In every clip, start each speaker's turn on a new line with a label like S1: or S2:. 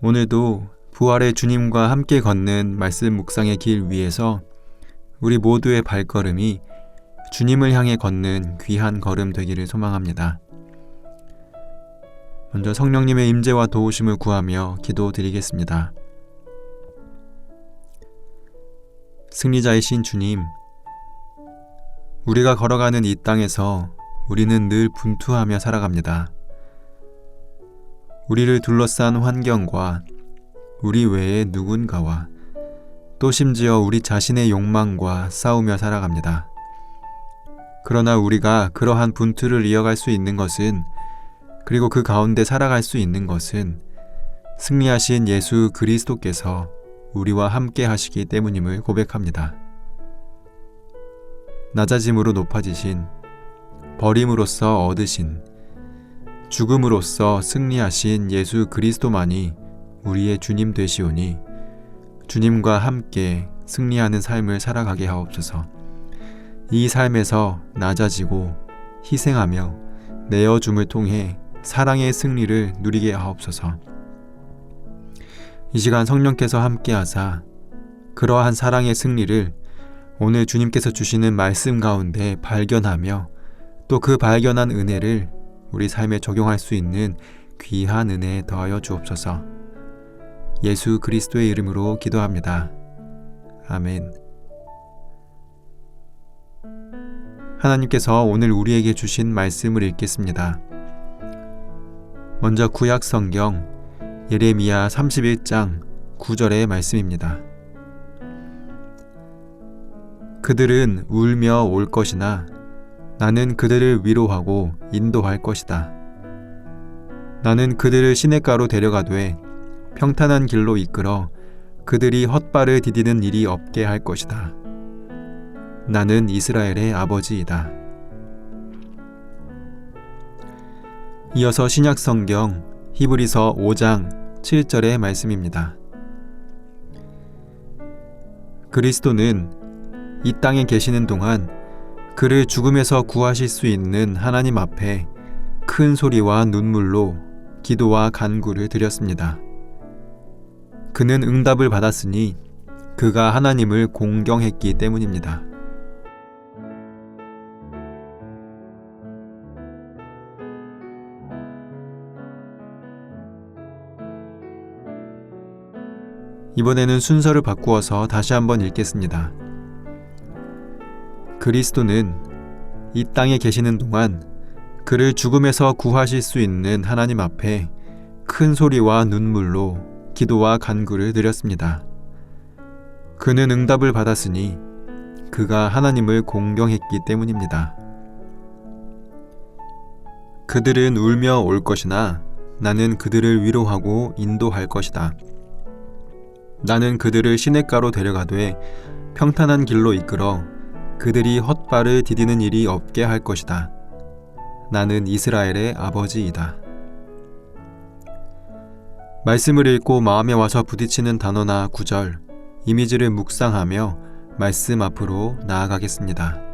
S1: 오늘도 부활의 주님과 함께 걷는 말씀 묵상의 길 위에서 우리 모두의 발걸음이 주님을 향해 걷는 귀한 걸음 되기를 소망합니다. 먼저 성령님의 임재와 도우심을 구하며 기도드리겠습니다. 승리자이신 주님, 우리가 걸어가는 이 땅에서 우리는 늘 분투하며 살아갑니다. 우리를 둘러싼 환경과 우리 외의 누군가와 또 심지어 우리 자신의 욕망과 싸우며 살아갑니다. 그러나 우리가 그러한 분투를 이어갈 수 있는 것은, 그리고 그 가운데 살아갈 수 있는 것은 승리하신 예수 그리스도께서 우리와 함께 하시기 때문임을 고백합니다. 낮아짐으로 높아지신, 버림으로써 얻으신, 죽음으로써 승리하신 예수 그리스도만이 우리의 주님 되시오니 주님과 함께 승리하는 삶을 살아가게 하옵소서. 이 삶에서 낮아지고 희생하며 내어줌을 통해 사랑의 승리를 누리게 하옵소서. 이 시간 성령께서 함께하사 그러한 사랑의 승리를 오늘 주님께서 주시는 말씀 가운데 발견하며 또 그 발견한 은혜를 우리 삶에 적용할 수 있는 귀한 은혜에 더하여 주옵소서. 예수 그리스도의 이름으로 기도합니다. 아멘. 하나님께서 오늘 우리에게 주신 말씀을 읽겠습니다. 먼저 구약 성경 예레미야 31장 9절의 말씀입니다. 그들은 울며 올 것이나 나는 그들을 위로하고 인도할 것이다. 나는 그들을 시냇가로 데려가되 평탄한 길로 이끌어 그들이 헛발을 디디는 일이 없게 할 것이다. 나는 이스라엘의 아버지이다. 이어서 신약 성경 히브리서 5장 7절의 말씀입니다. 그리스도는 이 땅에 계시는 동안 그를 죽음에서 구하실 수 있는 하나님 앞에 큰 소리와 눈물로 기도와 간구를 드렸습니다. 그는 응답을 받았으니 그가 하나님을 공경했기 때문입니다. 이번에는 순서를 바꾸어서 다시 한번 읽겠습니다. 그리스도는 이 땅에 계시는 동안 그를 죽음에서 구하실 수 있는 하나님 앞에 큰 소리와 눈물로 기도와 간구를 드렸습니다. 그는 응답을 받았으니 그가 하나님을 공경했기 때문입니다. 그들은 울며 올 것이나 나는 그들을 위로하고 인도할 것이다. 나는 그들을 시냇가로 데려가되 평탄한 길로 이끌어 그들이 헛발을 디디는 일이 없게 할 것이다. 나는 이스라엘의 아버지이다. 말씀을 읽고 마음에 와서 부딪히는 단어나 구절, 이미지를 묵상하며 말씀 앞으로 나아가겠습니다.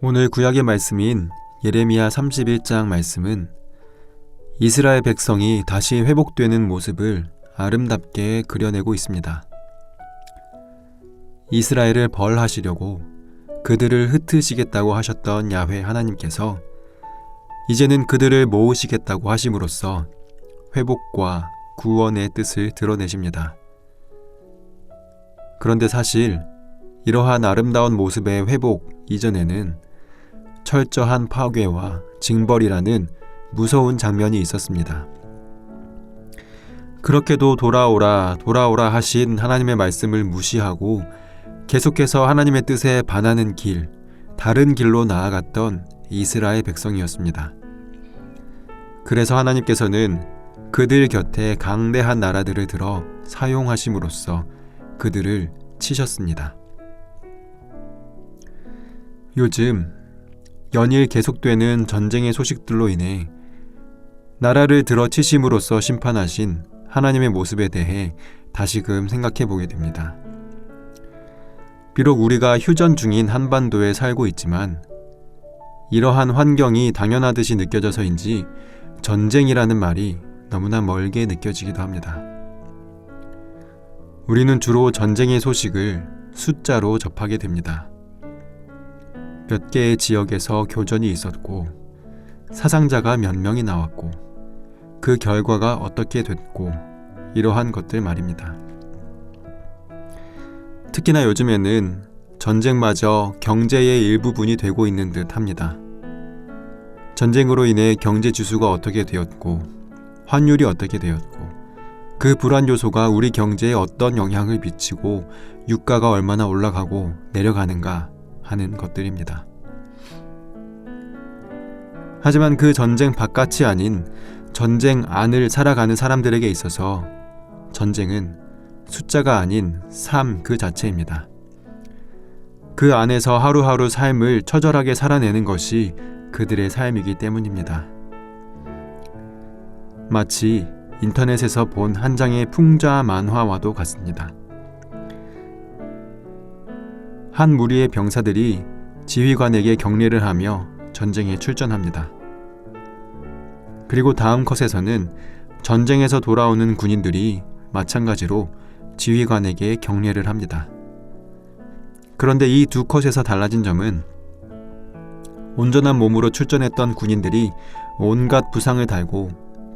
S1: 오늘 구약의 말씀인 예레미야 31장 말씀은 이스라엘 백성이 다시 회복되는 모습을 아름답게 그려내고 있습니다. 이스라엘을 벌하시려고 그들을 흩으시겠다고 하셨던 야훼 하나님께서 이제는 그들을 모으시겠다고 하심으로써 회복과 구원의 뜻을 드러내십니다. 그런데 사실 이러한 아름다운 모습의 회복 이전에는 철저한 파괴와 징벌이라는 무서운 장면이 있었습니다. 그렇게도 돌아오라 하신 하나님의 말씀을 무시하고 계속해서 하나님의 뜻에 반하는 길, 다른 길로 나아갔던 이스라엘 백성이었습니다. 그래서 하나님께서는 그들 곁에 강대한 나라들을 들어 사용하심으로써 그들을 치셨습니다. 요즘 연일 계속되는 전쟁의 소식들로 인해 나라를 들어 치심으로써 심판하신 하나님의 모습에 대해 다시금 생각해 보게 됩니다. 비록 우리가 휴전 중인 한반도에 살고 있지만 이러한 환경이 당연하듯이 느껴져서인지 전쟁이라는 말이 너무나 멀게 느껴지기도 합니다. 우리는 주로 전쟁의 소식을 숫자로 접하게 됩니다. 몇 개의 지역에서 교전이 있었고 사상자가 몇 명이 나왔고 그 결과가 어떻게 됐고 이러한 것들 말입니다. 특히나 요즘에는 전쟁마저 경제의 일부분이 되고 있는 듯 합니다. 전쟁으로 인해 경제 지수가 어떻게 되었고 환율이 어떻게 되었고 그 불안 요소가 우리 경제에 어떤 영향을 미치고 유가가 얼마나 올라가고 내려가는가 하는 것들입니다. 하지만 그 전쟁 바깥이 아닌 전쟁 안을 살아가는 사람들에게 있어서 전쟁은 숫자가 아닌 삶 그 자체입니다. 그 안에서 하루하루 삶을 처절하게 살아내는 것이 그들의 삶이기 때문입니다. 마치 인터넷에서 본 한 장의 풍자 만화와도 같습니다. 한 무리의 병사들이 지휘관에게 경례를 하며 전쟁에 출전합니다. 그리고 다음 컷에서는 전쟁에서 돌아오는 군인들이 마찬가지로 지휘관에게 경례를 합니다. 그런데 이 두 컷에서 달라진 점은 온전한 몸으로 출전했던 군인들이 온갖 부상을 달고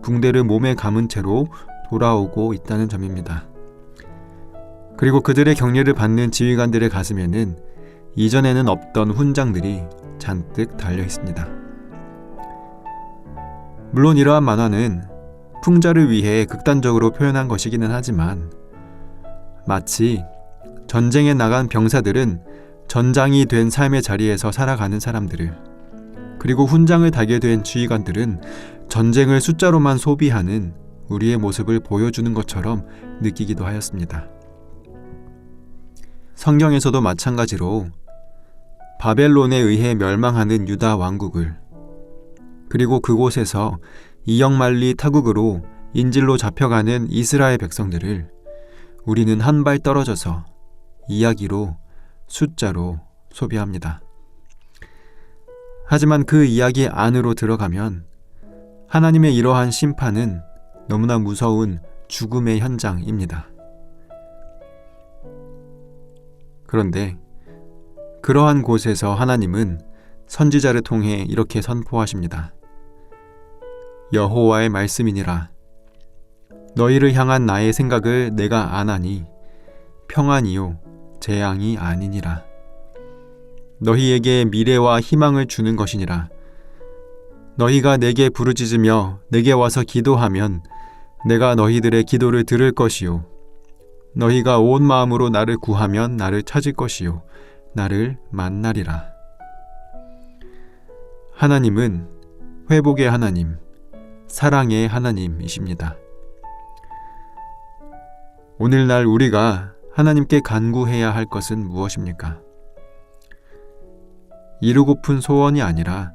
S1: 붕대를 몸에 감은 채로 돌아오고 있다는 점입니다. 그리고 그들의 경례를 받는 지휘관들의 가슴에는 이전에는 없던 훈장들이 잔뜩 달려 있습니다. 물론 이러한 만화는 풍자를 위해 극단적으로 표현한 것이기는 하지만 마치 전쟁에 나간 병사들은 전장이 된 삶의 자리에서 살아가는 사람들을, 그리고 훈장을 달게 된 지휘관들은 전쟁을 숫자로만 소비하는 우리의 모습을 보여주는 것처럼 느끼기도 하였습니다. 성경에서도 마찬가지로 바벨론에 의해 멸망하는 유다 왕국을, 그리고 그곳에서 이역만리 타국으로 인질로 잡혀가는 이스라엘 백성들을 우리는 한 발 떨어져서 이야기로, 숫자로 소비합니다. 하지만 그 이야기 안으로 들어가면 하나님의 이러한 심판은 너무나 무서운 죽음의 현장입니다. 그런데 그러한 곳에서 하나님은 선지자를 통해 이렇게 선포하십니다. 여호와의 말씀이니라. 너희를 향한 나의 생각을 내가 아나니 평안이요 재앙이 아니니라. 너희에게 미래와 희망을 주는 것이니라. 너희가 내게 부르짖으며 내게 와서 기도하면 내가 너희들의 기도를 들을 것이요 너희가 온 마음으로 나를 구하면 나를 찾을 것이요 나를 만나리라. 하나님은 회복의 하나님, 사랑의 하나님이십니다. 오늘날 우리가 하나님께 간구해야 할 것은 무엇입니까? 이루고픈 소원이 아니라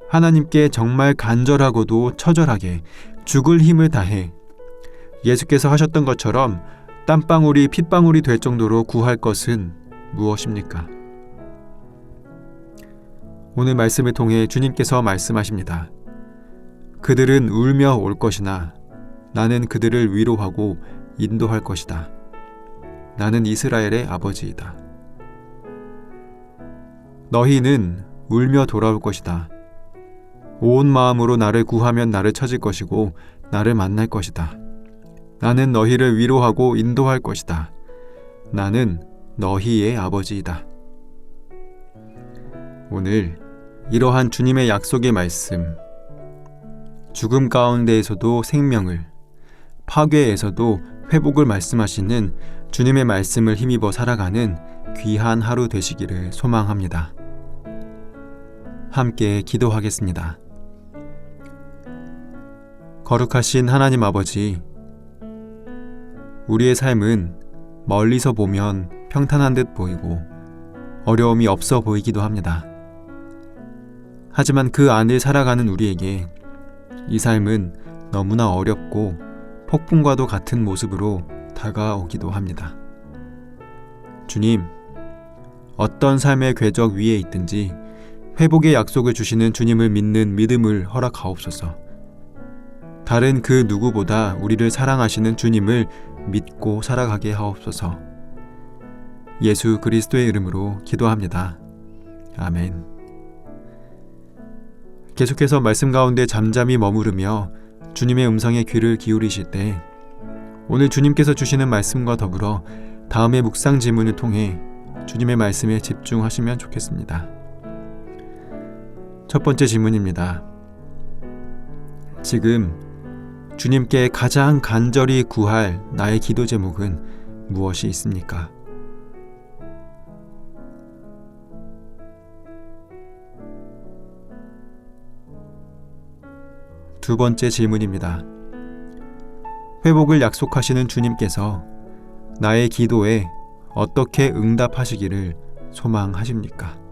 S1: 하나님께 정말 간절하고도 처절하게 죽을 힘을 다해 예수께서 하셨던 것처럼 땀방울이 핏방울이 될 정도로 구할 것은 무엇입니까? 오늘 말씀을 통해 주님께서 말씀하십니다. 그들은 울며 올 것이나 나는 그들을 위로하고 인도할 것이다. 나는 이스라엘의 아버지이다. 너희는 울며 돌아올 것이다. 온 마음으로 나를 구하면 나를 찾을 것이고 나를 만날 것이다. 나는 너희를 위로하고 인도할 것이다. 나는 너희의 아버지이다. 오늘 이러한 주님의 약속의 말씀, 죽음 가운데에서도 생명을, 파괴에서도 회복을 말씀하시는 주님의 말씀을 힘입어 살아가는 귀한 하루 되시기를 소망합니다. 함께 기도하겠습니다. 거룩하신 하나님 아버지, 우리의 삶은 멀리서 보면 평탄한 듯 보이고 어려움이 없어 보이기도 합니다. 하지만 그 안을 살아가는 우리에게 이 삶은 너무나 어렵고 폭풍과도 같은 모습으로 다가오기도 합니다. 주님, 어떤 삶의 궤적 위에 있든지 회복의 약속을 주시는 주님을 믿는 믿음을 허락하옵소서. 다른 그 누구보다 우리를 사랑하시는 주님을 믿고 살아가게 하옵소서. 예수 그리스도의 이름으로 기도합니다. 아멘. 계속해서 말씀 가운데 잠잠히 머무르며 주님의 음성에 귀를 기울이실 때 오늘 주님께서 주시는 말씀과 더불어 다음의 묵상 지문을 통해 주님의 말씀에 집중하시면 좋겠습니다. 첫 번째 질문입니다. 지금 주님께 가장 간절히 구할 나의 기도 제목은 무엇이 있습니까? 두 번째 질문입니다. 회복을 약속하시는 주님께서 나의 기도에 어떻게 응답하시기를 소망하십니까?